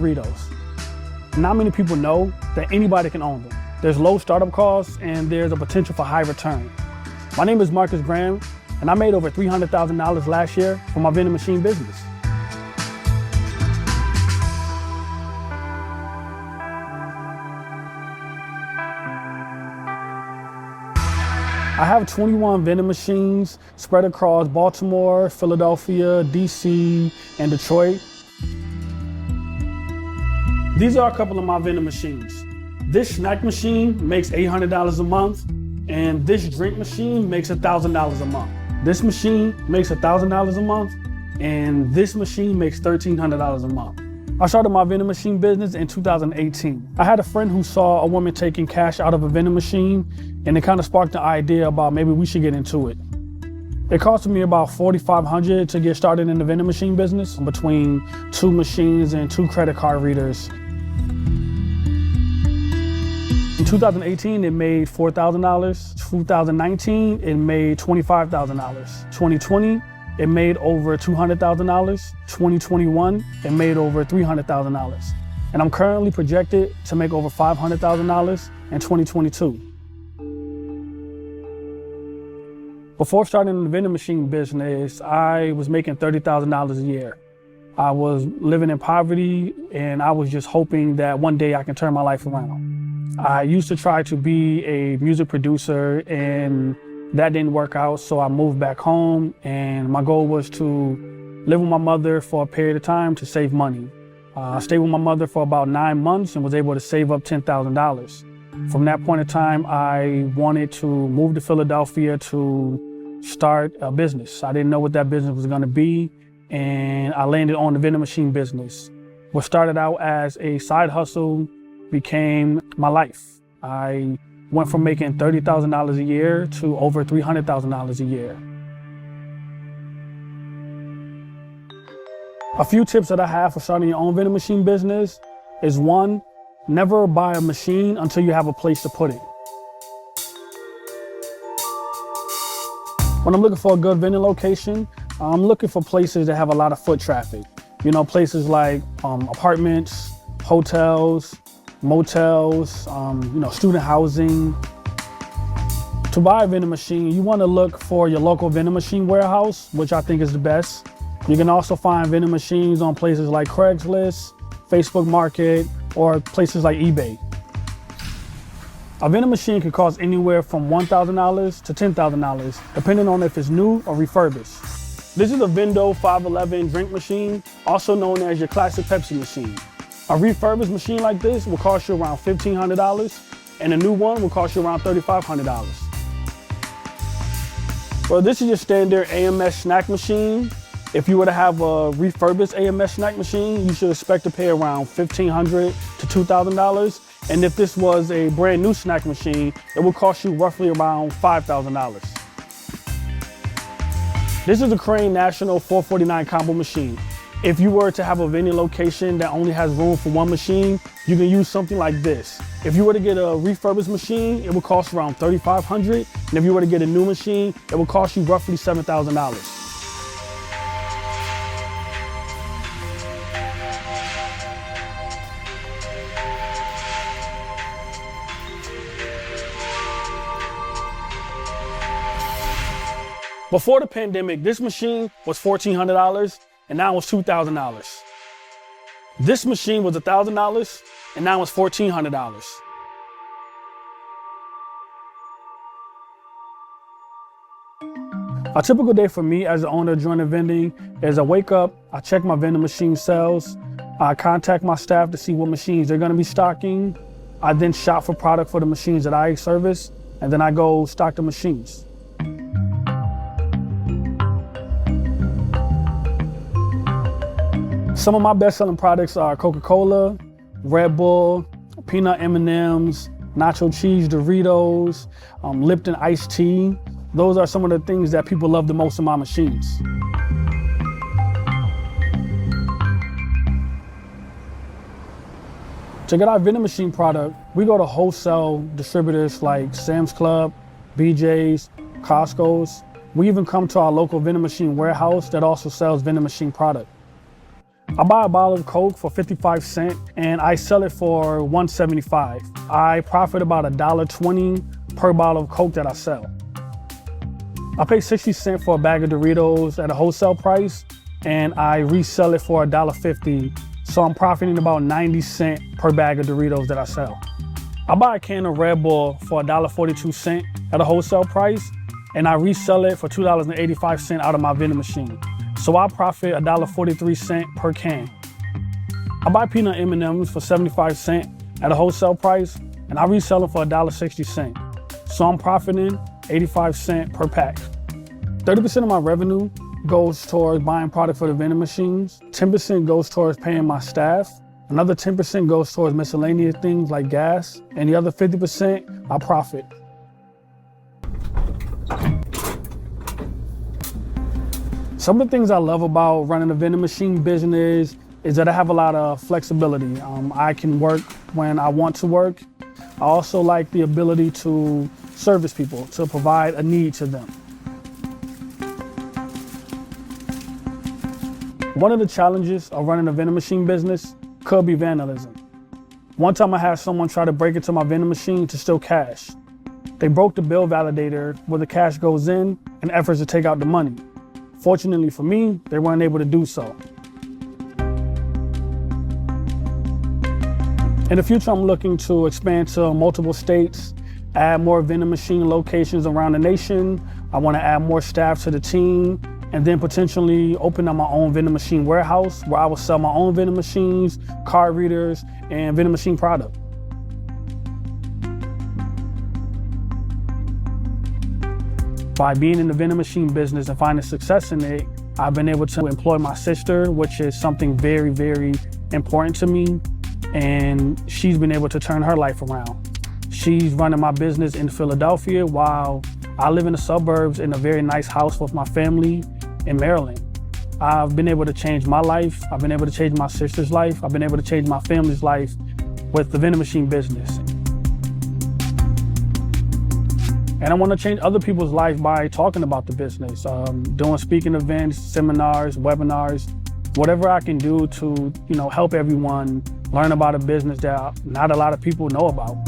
Doritos. Not many people know that anybody can own them. There's low startup costs and there's a potential for high return. My name is Marcus Graham, and I made over $300,000 last year from my vending machine business. I have 21 vending machines spread across Baltimore, Philadelphia, DC, and Detroit. These are a couple of my vending machines. This snack machine makes $800 a month, and this drink machine makes $1,000 a month. This machine makes $1,000 a month, and this machine makes $1,300 a month. I started my vending machine business in 2018. I had a friend who saw a woman taking cash out of a vending machine, and it kind of sparked the idea about maybe we should get into it. It cost me about $4,500 to get started in the vending machine business, between 2 machines and 2 credit card readers. In 2018, it made $4,000. 2019, it made $25,000. 2020, it made over $200,000. 2021, it made over $300,000. And I'm currently projected to make over $500,000 in 2022. Before starting the vending machine business, I was making $30,000 a year. I was living in poverty, and I was just hoping that one day I can turn my life around. I used to try to be a music producer, and that didn't work out, so I moved back home, and my goal was to live with my mother for a period of time to save money. I stayed with my mother for about 9 months and was able to save up $10,000. From that point in time, I wanted to move to Philadelphia to start a business. I didn't know what that business was gonna be, and I landed on the vending machine business. What started out as a side hustle became my life. I went from making $30,000 a year to over $300,000 a year. A few tips that I have for starting your own vending machine business is 1, never buy a machine until you have a place to put it. When I'm looking for a good vending location, I'm looking for places that have a lot of foot traffic. You know, places like apartments, hotels, motels, student housing. To buy a vending machine, you want to look for your local vending machine warehouse, which I think is the best. You can also find vending machines on places like Craigslist, Facebook Market, or places like eBay. A vending machine can cost anywhere from $1,000 to $10,000, depending on if it's new or refurbished. This is a Vendo 511 drink machine, also known as your classic Pepsi machine. A refurbished machine like this will cost you around $1,500, and a new one will cost you around $3,500. Well, this is your standard AMS snack machine. If you were to have a refurbished AMS snack machine, you should expect to pay around $1,500 to $2,000. And if this was a brand new snack machine, it will cost you roughly around $5,000. This is a Crane National 449 combo machine. If you were to have a vending location that only has room for 1 machine, you can use something like this. If you were to get a refurbished machine, it would cost around $3,500. And if you were to get a new machine, it would cost you roughly $7,000. Before the pandemic, this machine was $1,400, and now it's $2,000. This machine was $1,000, and now it's $1,400. A typical day for me as the owner of Joint Vending is I wake up, I check my vending machine sales, I contact my staff to see what machines they're gonna be stocking. I then shop for product for the machines that I service, and then I go stock the machines. Some of my best-selling products are Coca-Cola, Red Bull, peanut M&Ms, nacho cheese Doritos, Lipton iced tea. Those are some of the things that people love the most in my machines. To get our vending machine product, we go to wholesale distributors like Sam's Club, BJ's, Costco's. We even come to our local vending machine warehouse that also sells vending machine product. I buy a bottle of Coke for 55 cents and I sell it for $1.75. I profit about $1.20 per bottle of Coke that I sell. I pay 60 cents for a bag of Doritos at a wholesale price and I resell it for $1.50. So I'm profiting about 90 cents per bag of Doritos that I sell. I buy a can of Red Bull for $1.42 at a wholesale price and I resell it for $2.85 out of my vending machine. So I profit $1.43 per can. I buy peanut M&Ms for 75 cents at a wholesale price and I resell them for $1.60. So I'm profiting 85 cents per pack. 30% of my revenue goes towards buying product for the vending machines. 10% goes towards paying my staff. Another 10% goes towards miscellaneous things like gas. And the other 50% I profit. Some of the things I love about running a vending machine business is that I have a lot of flexibility. I can work when I want to work. I also like the ability to service people, to provide a need to them. One of the challenges of running a vending machine business could be vandalism. One time I had someone try to break into my vending machine to steal cash. They broke the bill validator where the cash goes in in efforts to take out the money. Fortunately for me, they weren't able to do so. In the future, I'm looking to expand to multiple states, add more vending machine locations around the nation. I want to add more staff to the team, and then potentially open up my own vending machine warehouse where I will sell my own vending machines, card readers, and vending machine product. By being in the vending machine business and finding success in it, I've been able to employ my sister, which is something very, very important to me. And she's been able to turn her life around. She's running my business in Philadelphia while I live in the suburbs in a very nice house with my family in Maryland. I've been able to change my life. I've been able to change my sister's life. I've been able to change my family's life with the vending machine business. And I want to change other people's life by talking about the business, doing speaking events, seminars, webinars, whatever I can do to, help everyone learn about a business that not a lot of people know about.